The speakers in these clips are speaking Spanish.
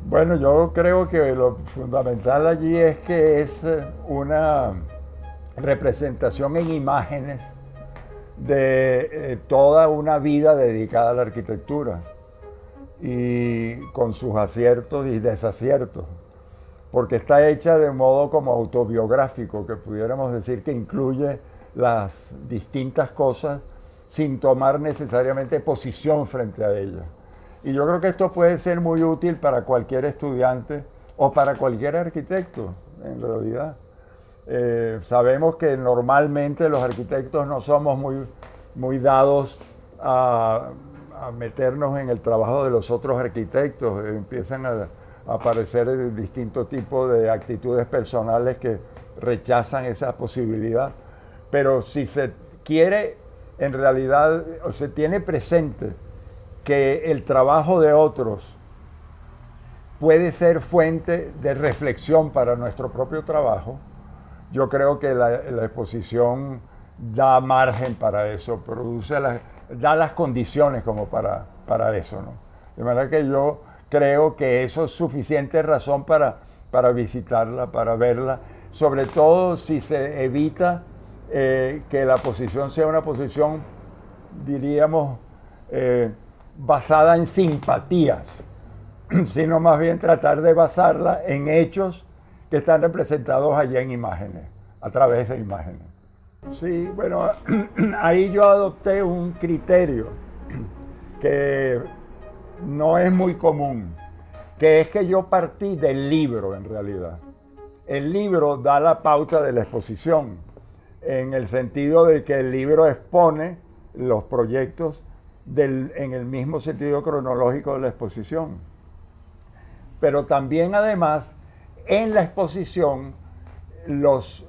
Bueno, yo creo que lo fundamental allí es que es una representación en imágenes de toda una vida dedicada a la arquitectura y con sus aciertos y desaciertos, porque está hecha de modo como autobiográfico, que pudiéramos decir que incluye las distintas cosas sin tomar necesariamente posición frente a ellas. Y yo creo que esto puede ser muy útil para cualquier estudiante o para cualquier arquitecto, en realidad. Sabemos que normalmente los arquitectos no somos muy dados a meternos en el trabajo de los otros arquitectos. Empiezan a aparecer distintos tipos de actitudes personales que rechazan esa posibilidad. Pero si se quiere, en realidad, o se tiene presente que el trabajo de otros puede ser fuente de reflexión para nuestro propio trabajo, yo creo que la exposición da margen para eso, da las condiciones como para eso, ¿no? De manera que yo creo que eso es suficiente razón para visitarla, para verla, sobre todo si se evita que la posición sea una posición, diríamos, basada en simpatías, sino más bien tratar de basarla en hechos que están representados allá en imágenes, a través de imágenes. Sí, bueno, ahí yo adopté un criterio que no es muy común, que es que yo partí del libro en realidad. El libro da la pauta de la exposición, en el sentido de que el libro expone los proyectos en el mismo sentido cronológico de la exposición. Pero también además en la exposición los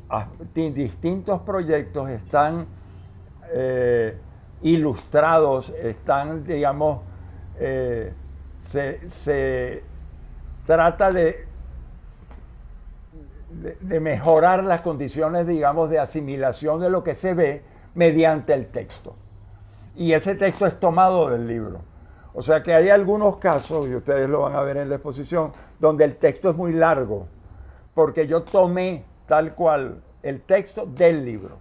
distintos proyectos están ilustrados, están, digamos, se trata de mejorar las condiciones, digamos, de asimilación de lo que se ve mediante el texto. Y ese texto es tomado del libro. O sea que hay algunos casos, y ustedes lo van a ver en la exposición, donde el texto es muy largo, porque yo tomé tal cual el texto del libro.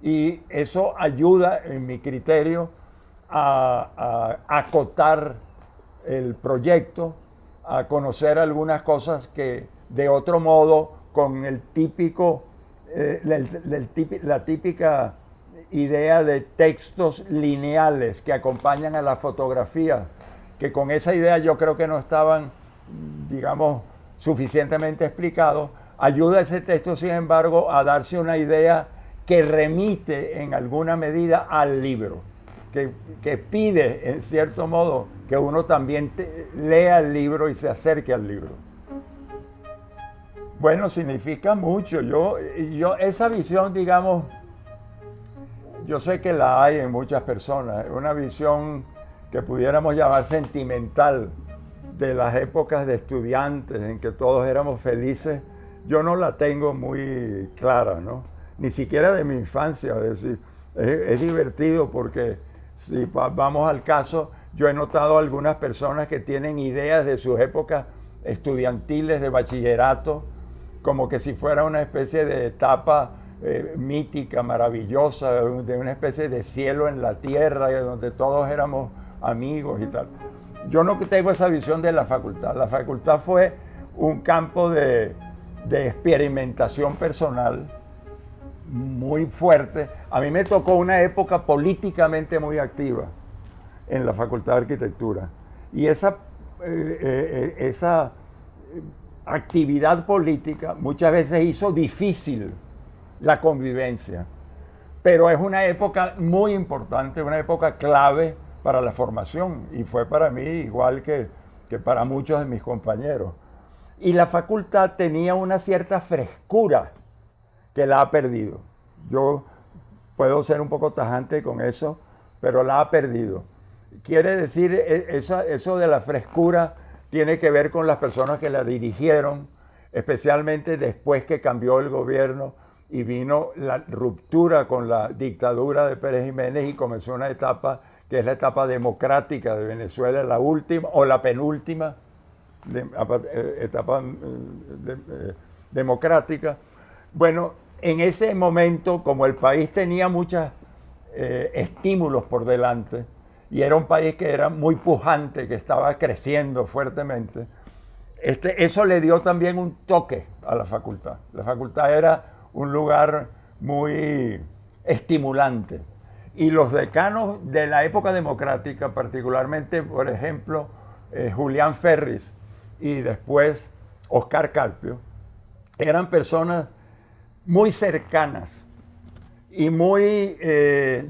Y eso ayuda, en mi criterio, a acotar el proyecto, a conocer algunas cosas que de otro modo, con el típico, la típica idea de textos lineales que acompañan a la fotografía, que con esa idea yo creo que no estaban, digamos, suficientemente explicados, ayuda a ese texto, sin embargo, a darse una idea que remite en alguna medida al libro, que pide, en cierto modo, que uno también lea el libro y se acerque al libro. Bueno, significa mucho. Yo esa visión, digamos, yo sé que la hay en muchas personas, una visión que pudiéramos llamar sentimental de las épocas de estudiantes en que todos éramos felices. Yo no la tengo muy clara, ¿no? Ni siquiera de mi infancia. Es decir, es divertido porque si vamos al caso, yo he notado algunas personas que tienen ideas de sus épocas estudiantiles de bachillerato, como que si fuera una especie de etapa mítica, maravillosa, de una especie de cielo en la tierra, donde todos éramos amigos y tal. Yo no tengo esa visión de la facultad. La facultad fue un campo de experimentación personal muy fuerte. A mí me tocó una época políticamente muy activa en la Facultad de Arquitectura. Y esa actividad política muchas veces hizo difícil la convivencia. Pero es una época muy importante, una época clave para la formación. Y fue para mí igual que para muchos de mis compañeros. Y la facultad tenía una cierta frescura que la ha perdido. Yo puedo ser un poco tajante con eso, pero la ha perdido. Quiere decir, eso de la frescura tiene que ver con las personas que la dirigieron, especialmente después que cambió el gobierno y vino la ruptura con la dictadura de Pérez Jiménez y comenzó una etapa que es la etapa democrática de Venezuela, la última o la penúltima, etapa democrática. Bueno, en ese momento, como el país tenía muchos estímulos por delante, y era un país que era muy pujante, que estaba creciendo fuertemente, eso le dio también un toque a la facultad. La facultad era un lugar muy estimulante. Y los decanos de la época democrática, particularmente, por ejemplo, Julián Ferris y después Oscar Carpio, eran personas muy cercanas y muy,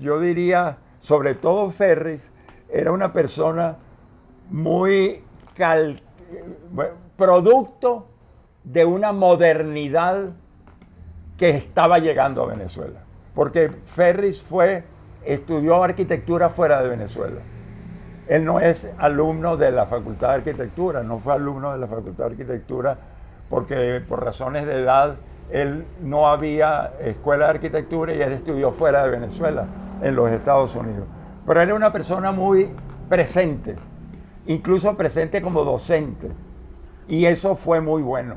yo diría, sobre todo Ferris, era una persona muy producto de una modernidad que estaba llegando a Venezuela. Porque Ferris estudió arquitectura fuera de Venezuela. Él no es alumno de la Facultad de Arquitectura, no fue alumno de la Facultad de Arquitectura porque por razones de edad él no había escuela de arquitectura y él estudió fuera de Venezuela, en los Estados Unidos. Pero él era una persona muy presente, incluso presente como docente, y eso fue muy bueno.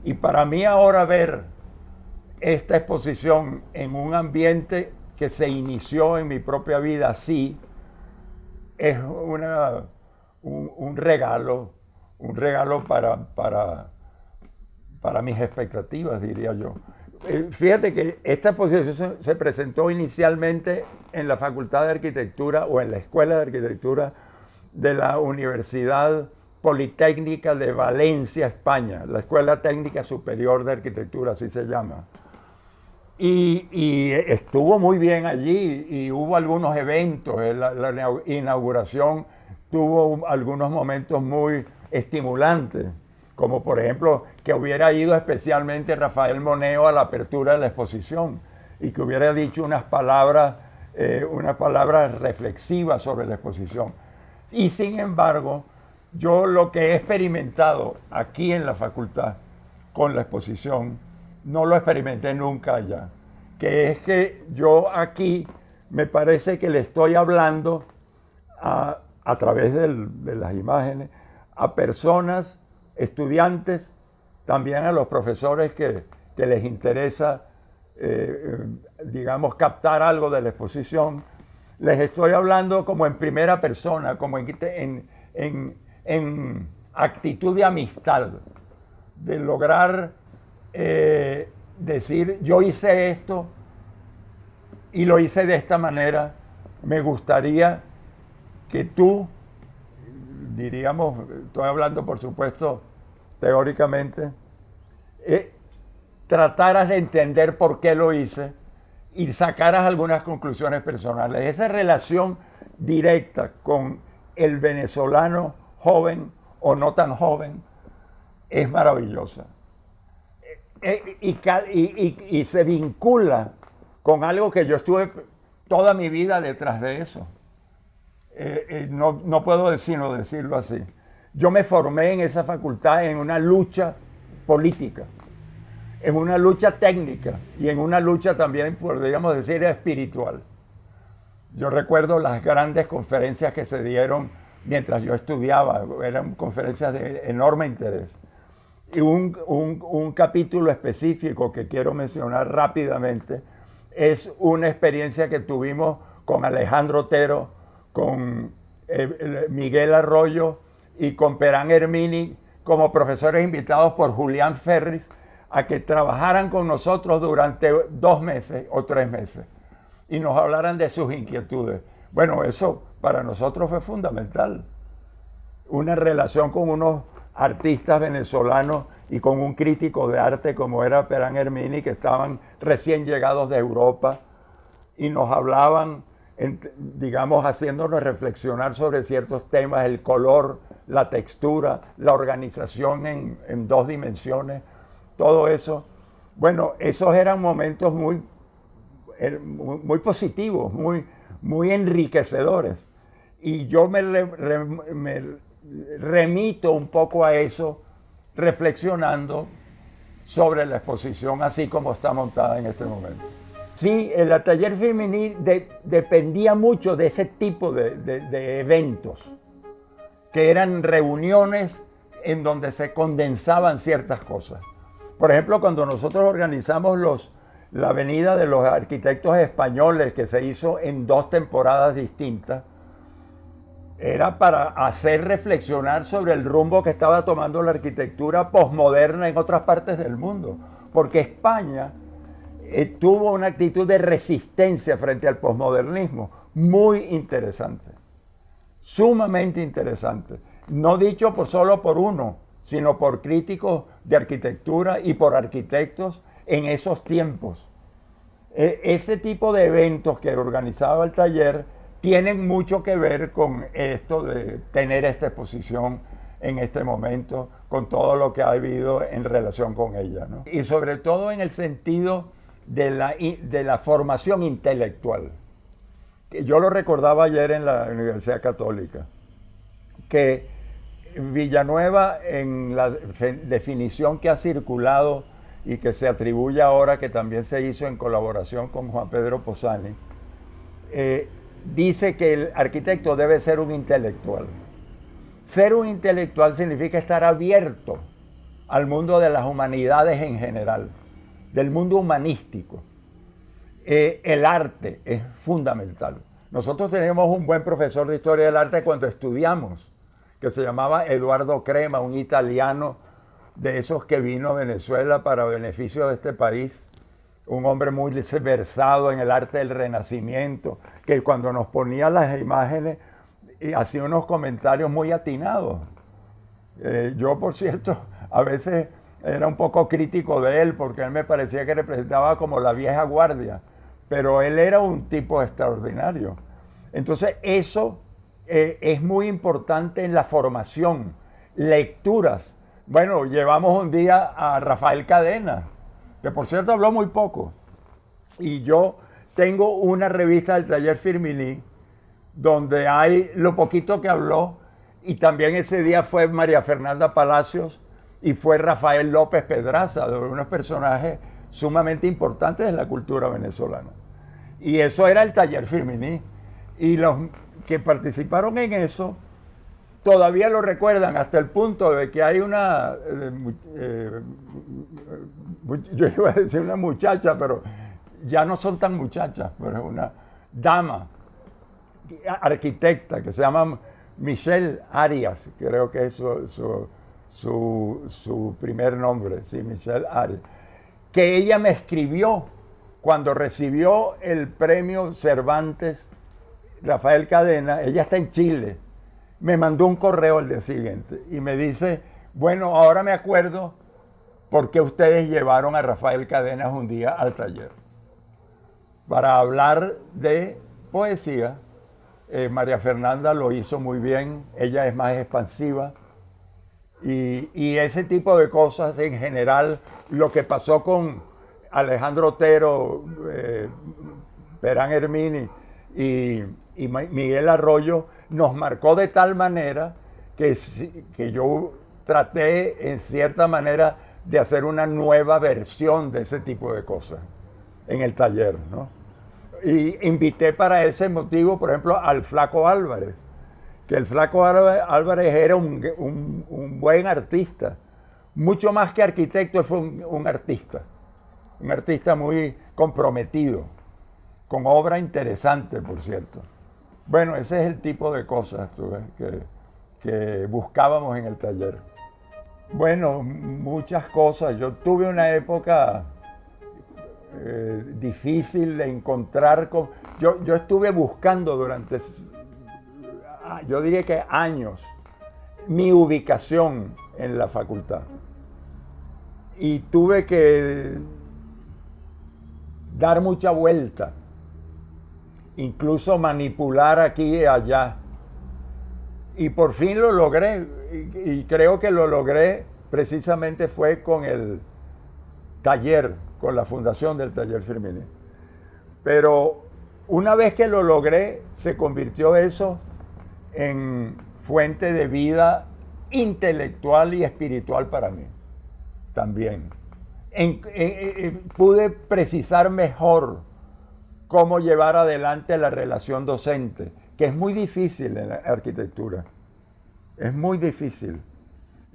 Y para mí ahora ver esta exposición en un ambiente que se inició en mi propia vida así, es un regalo para mis expectativas, diría yo. Fíjate que esta exposición se presentó inicialmente en la Facultad de Arquitectura o en la Escuela de Arquitectura de la Universidad Politécnica de Valencia, España, la Escuela Técnica Superior de Arquitectura, así se llama. Y estuvo muy bien allí y hubo algunos eventos. La inauguración tuvo algunos momentos muy estimulantes, como por ejemplo que hubiera ido especialmente Rafael Moneo a la apertura de la exposición y que hubiera dicho unas palabras reflexivas sobre la exposición. Y sin embargo, yo lo que he experimentado aquí en la facultad con la exposición, no lo experimenté nunca allá, que es que yo aquí me parece que le estoy hablando a través de las imágenes a personas, estudiantes, también a los profesores que les interesa, digamos, captar algo de la exposición. Les estoy hablando como en primera persona, como en actitud de amistad, de lograr decir, yo hice esto y lo hice de esta manera, me gustaría que tú, diríamos, estoy hablando por supuesto teóricamente, trataras de entender por qué lo hice y sacaras algunas conclusiones personales. Esa relación directa con el venezolano joven o no tan joven es maravillosa. Y se vincula con algo que yo estuve toda mi vida detrás de eso. No puedo sino decirlo así. Yo me formé en esa facultad en una lucha política, en una lucha técnica y en una lucha también, podríamos decir, espiritual. Yo recuerdo las grandes conferencias que se dieron mientras yo estudiaba, eran conferencias de enorme interés. Y un capítulo específico que quiero mencionar rápidamente es una experiencia que tuvimos con Alejandro Otero, con Miguel Arroyo y con Perán Hermini como profesores invitados por Julián Ferris a que trabajaran con nosotros durante 2 meses o 3 meses y nos hablaran de sus inquietudes. Bueno, eso para nosotros fue fundamental. Una relación con unos artistas venezolanos y con un crítico de arte como era Perán Hermini, que estaban recién llegados de Europa y nos hablaban, digamos, haciéndonos reflexionar sobre ciertos temas, el color, la textura, la organización en 2 dimensiones, todo eso. Bueno, esos eran momentos muy positivos, muy enriquecedores. Y yo me remito un poco a eso, reflexionando sobre la exposición así como está montada en este momento. Sí, el Atelier Femení dependía mucho de ese tipo de eventos, que eran reuniones en donde se condensaban ciertas cosas. Por ejemplo, cuando nosotros organizamos la Avenida de los Arquitectos Españoles, que se hizo en 2 temporadas distintas, era para hacer reflexionar sobre el rumbo que estaba tomando la arquitectura posmoderna en otras partes del mundo. Porque España tuvo una actitud de resistencia frente al posmodernismo muy interesante, sumamente interesante. No dicho solo por uno, sino por críticos de arquitectura y por arquitectos en esos tiempos. Ese tipo de eventos que organizaba el taller tienen mucho que ver con esto de tener esta exposición en este momento, con todo lo que ha habido en relación con ella, ¿no? Y sobre todo en el sentido de la formación intelectual. Yo lo recordaba ayer en la Universidad Católica, que Villanueva, en la definición que ha circulado y que se atribuye ahora, que también se hizo en colaboración con Juan Pedro Posani, dice que el arquitecto debe ser un intelectual. Ser un intelectual significa estar abierto al mundo de las humanidades en general, del mundo humanístico. El arte es fundamental. Nosotros tenemos un buen profesor de historia del arte cuando estudiamos, que se llamaba Eduardo Crema, un italiano de esos que vino a Venezuela para beneficio de este país, un hombre muy versado en el arte del Renacimiento, que cuando nos ponía las imágenes hacía unos comentarios muy atinados. Yo, por cierto, a veces era un poco crítico de él porque él me parecía que representaba como la vieja guardia, pero él era un tipo extraordinario. Entonces eso es muy importante en la formación, lecturas. Bueno, llevamos un día a Rafael Cadena, que por cierto habló muy poco, y yo tengo una revista del Taller Firminy donde hay lo poquito que habló, y también ese día fue María Fernanda Palacios y fue Rafael López Pedraza, de unos personajes sumamente importantes de la cultura venezolana. Y eso era el Taller Firminy, y los que participaron en eso todavía lo recuerdan hasta el punto de que hay una, yo iba a decir una muchacha, pero ya no son tan muchachas, pero es una dama, arquitecta, que se llama Michelle Arias, creo que es su primer nombre, sí, Michelle Arias, que ella me escribió cuando recibió el premio Cervantes Rafael Cadena. Ella está en Chile. Me mandó un correo al día siguiente y me dice, bueno, ahora me acuerdo por qué ustedes llevaron a Rafael Cadenas un día al taller para hablar de poesía. María Fernanda lo hizo muy bien, ella es más expansiva y ese tipo de cosas en general, lo que pasó con Alejandro Otero, Perán Hermini y Miguel Arroyo, nos marcó de tal manera que yo traté en cierta manera de hacer una nueva versión de ese tipo de cosas en el taller, ¿no? Y invité para ese motivo, por ejemplo, al Flaco Álvarez, que el Flaco Álvarez era un buen artista, mucho más que arquitecto, fue un artista muy comprometido, con obra interesante, por cierto. Bueno, ese es el tipo de cosas que buscábamos en el taller. Bueno, muchas cosas. Yo tuve una época difícil de encontrar. Yo estuve buscando durante, yo diría que años, mi ubicación en la facultad. Y tuve que dar mucha vuelta, incluso manipular aquí y allá. Y por fin lo logré, y creo que lo logré precisamente fue con el taller, con la fundación del Taller Firminy. Pero una vez que lo logré, se convirtió eso en fuente de vida intelectual y espiritual para mí también. Pude precisar mejor cómo llevar adelante la relación docente, que es muy difícil en la arquitectura. Es muy difícil.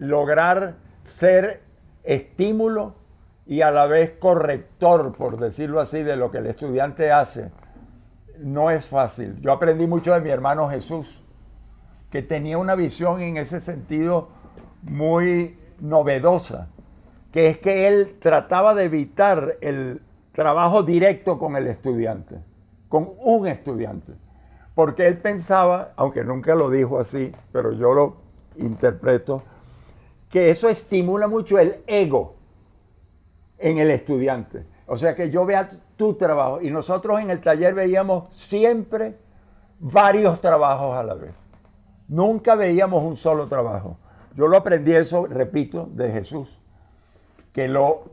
lograr ser estímulo y a la vez corrector, por decirlo así, de lo que el estudiante hace, no es fácil. Yo aprendí mucho de mi hermano Jesús, que tenía una visión en ese sentido muy novedosa, que es que él trataba de evitar el trabajo directo con el estudiante, con un estudiante, porque él pensaba, aunque nunca lo dijo así, pero yo lo interpreto, que eso estimula mucho el ego en el estudiante. O sea, que yo vea tu trabajo, y nosotros en el taller veíamos siempre varios trabajos a la vez. Nunca veíamos un solo trabajo. Yo lo aprendí eso, repito, de Jesús, que lo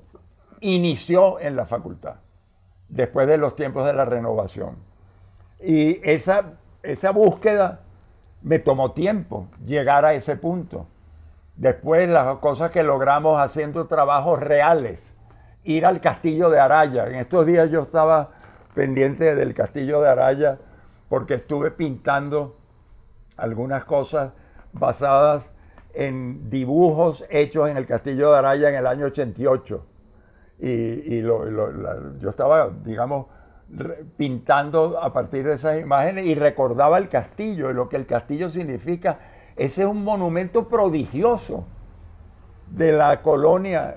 inició en la facultad, después de los tiempos de la renovación. Y esa búsqueda me tomó tiempo llegar a ese punto. Después las cosas que logramos haciendo trabajos reales, ir al Castillo de Araya. En estos días yo estaba pendiente del Castillo de Araya porque estuve pintando algunas cosas basadas en dibujos hechos en el Castillo de Araya en el año 88. Yo estaba, digamos, pintando a partir de esas imágenes y recordaba el castillo y lo que el castillo significa. Ese es un monumento prodigioso de la colonia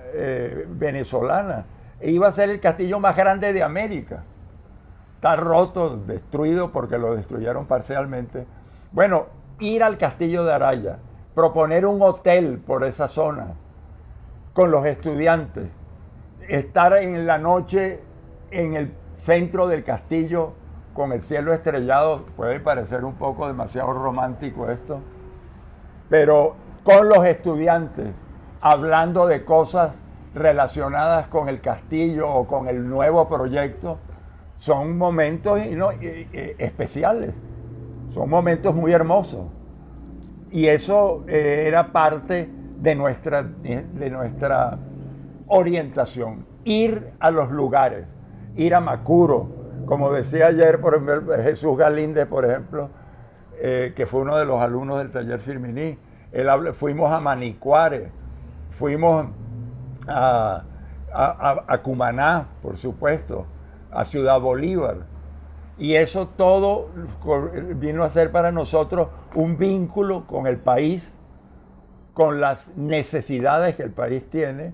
venezolana. E iba a ser el castillo más grande de América. Está roto, destruido porque lo destruyeron parcialmente. Bueno, ir al Castillo de Araya, proponer un hotel por esa zona con los estudiantes, estar en la noche en el centro del castillo con el cielo estrellado, puede parecer un poco demasiado romántico esto, pero con los estudiantes, hablando de cosas relacionadas con el castillo o con el nuevo proyecto, son momentos especiales, son momentos muy hermosos. Y eso era parte de nuestra orientación, ir a los lugares, ir a Macuro, como decía ayer, por ejemplo, Jesús Galíndez, por ejemplo, que fue uno de los alumnos del taller Firminy. Fuimos a Manicuare, fuimos a Cumaná, por supuesto, a Ciudad Bolívar. Y eso todo vino a ser para nosotros un vínculo con el país, con las necesidades que el país tiene,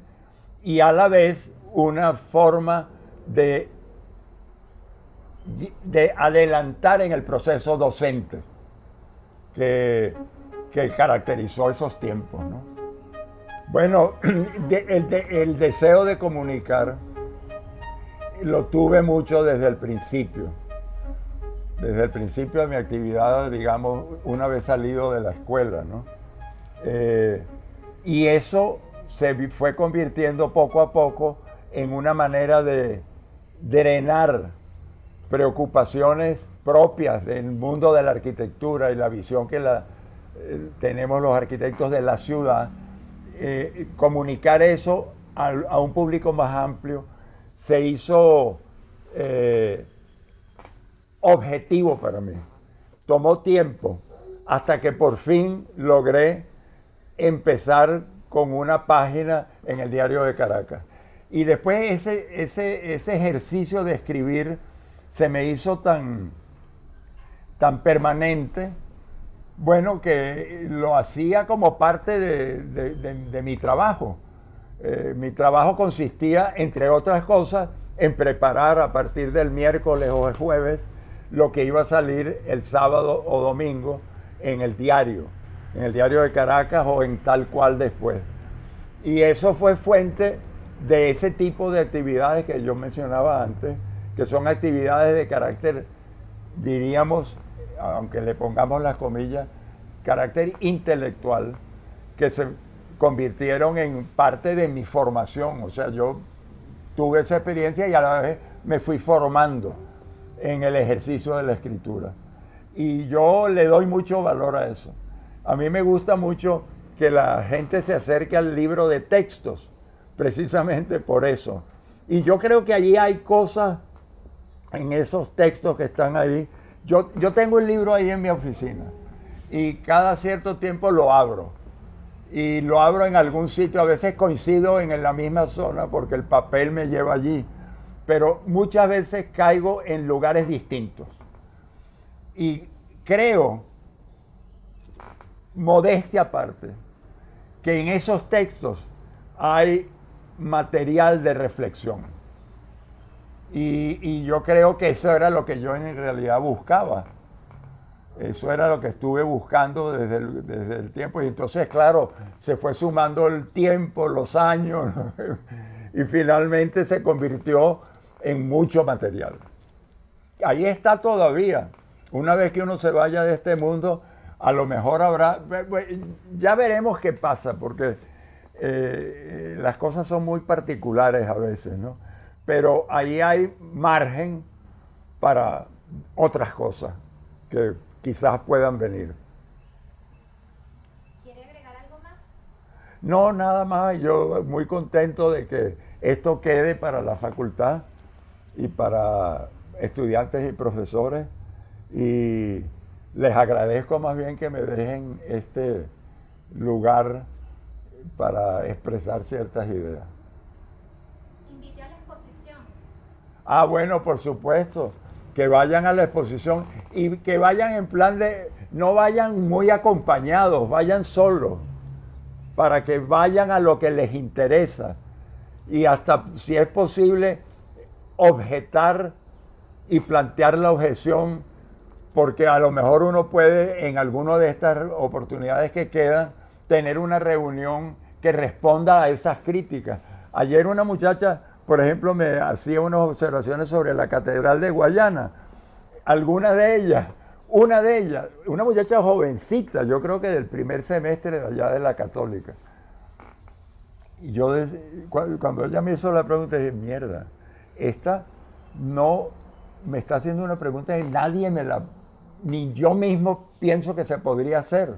y a la vez una forma de adelantar en el proceso docente que caracterizó esos tiempos, ¿no? Bueno, el deseo de comunicar lo tuve mucho desde el principio. Desde el principio de mi actividad, digamos, una vez salido de la escuela, ¿no? Y eso se fue convirtiendo poco a poco en una manera de drenar preocupaciones propias del mundo de la arquitectura y la visión que tenemos los arquitectos de la ciudad. Comunicar eso a un público más amplio se hizo objetivo para mí. Tomó tiempo hasta que por fin logré empezar con una página en el Diario de Caracas. Y después ese ejercicio de escribir se me hizo tan permanente, bueno, que lo hacía como parte de mi trabajo. Mi trabajo consistía, entre otras cosas, en preparar a partir del miércoles o el jueves lo que iba a salir el sábado o domingo en el diario de Caracas o en Tal Cual después. Y eso fue fuente de ese tipo de actividades que yo mencionaba antes, que son actividades de carácter, diríamos, aunque le pongamos las comillas, carácter intelectual, que se convirtieron en parte de mi formación. O sea, yo tuve esa experiencia y a la vez me fui formando en el ejercicio de la escritura. Y yo le doy mucho valor a eso. A mí me gusta mucho que la gente se acerque al libro de textos, precisamente por eso. Y yo creo que allí hay cosas en esos textos que están ahí. Yo tengo el libro ahí en mi oficina y cada cierto tiempo lo abro y lo abro en algún sitio. A veces coincido en la misma zona porque el papel me lleva allí, pero muchas veces caigo en lugares distintos. Y creo, modestia aparte, que en esos textos hay material de reflexión. Y yo creo que eso era lo que yo en realidad buscaba. Eso era lo que estuve buscando desde el tiempo. Y entonces, claro, se fue sumando el tiempo, los años, y finalmente se convirtió en mucho material. Ahí está todavía. Una vez que uno se vaya de este mundo, a lo mejor habrá... Ya veremos qué pasa, porque las cosas son muy particulares a veces, ¿no? Pero ahí hay margen para otras cosas que quizás puedan venir. ¿Quiere agregar algo más? No, nada más. Yo muy contento de que esto quede para la facultad y para estudiantes y profesores. Y les agradezco más bien que me dejen este lugar para expresar ciertas ideas. Invite a la exposición. Ah, bueno, por supuesto, que vayan a la exposición y que vayan en plan de, no vayan muy acompañados, vayan solos, para que vayan a lo que les interesa y hasta, si es posible, objetar y plantear la objeción, porque a lo mejor uno puede, en alguna de estas oportunidades que quedan, tener una reunión que responda a esas críticas. Ayer una muchacha, por ejemplo, me hacía unas observaciones sobre la Catedral de Guayana. Una de ellas, una muchacha jovencita, yo creo que del primer semestre de allá de la Católica. Y yo, cuando ella me hizo la pregunta, dije, mierda, esta no me está haciendo una pregunta que ni yo mismo pienso que se podría hacer.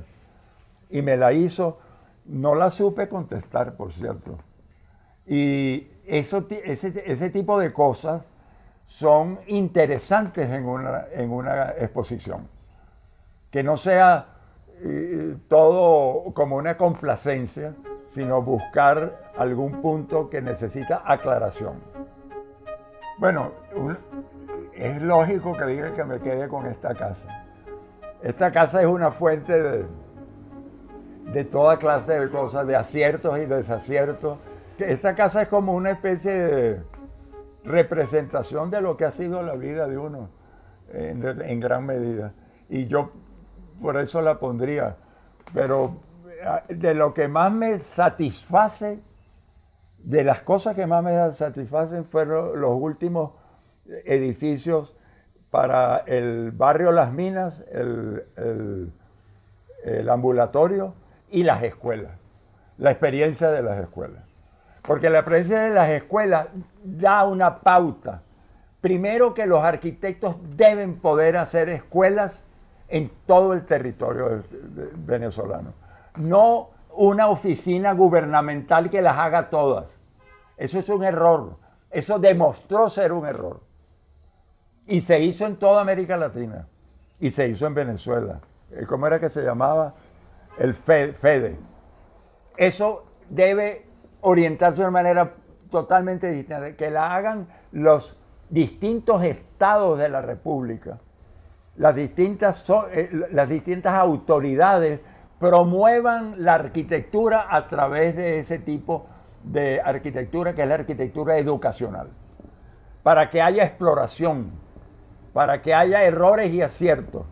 Y me la hizo, no la supe contestar, por cierto. Y ese tipo de cosas son interesantes en una exposición. Que no sea todo como una complacencia, sino buscar algún punto que necesita aclaración. Bueno, es lógico que diga que me quede con esta casa. Esta casa es una fuente de toda clase de cosas, de aciertos y desaciertos. Esta casa es como una especie de representación de lo que ha sido la vida de uno en gran medida. Y yo por eso la pondría. Pero de lo que más me satisface, de las cosas que más me satisfacen fueron los últimos edificios para el barrio Las Minas, el ambulatorio y las escuelas. La experiencia de las escuelas. Porque la experiencia de las escuelas da una pauta. Primero, que los arquitectos deben poder hacer escuelas en todo el territorio venezolano. No una oficina gubernamental que las haga todas. Eso es un error. Eso demostró ser un error. Y se hizo en toda América Latina. Y se hizo en Venezuela. ¿Cómo era que se llamaba? El FEDE. Eso debe orientarse de una manera totalmente distinta, que la hagan los distintos estados de la República. Las distintas autoridades promuevan la arquitectura a través de ese tipo de arquitectura, que es la arquitectura educacional, para que haya exploración, para que haya errores y aciertos,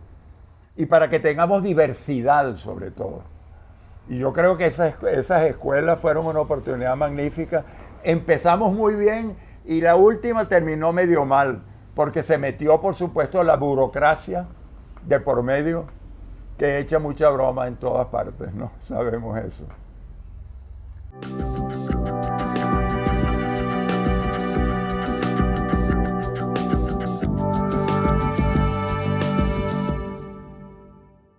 y para que tengamos diversidad sobre todo. Y yo creo que esas escuelas fueron una oportunidad magnífica. Empezamos muy bien y la última terminó medio mal, porque se metió, por supuesto, la burocracia de por medio, que echa mucha broma en todas partes, ¿no? Sabemos eso.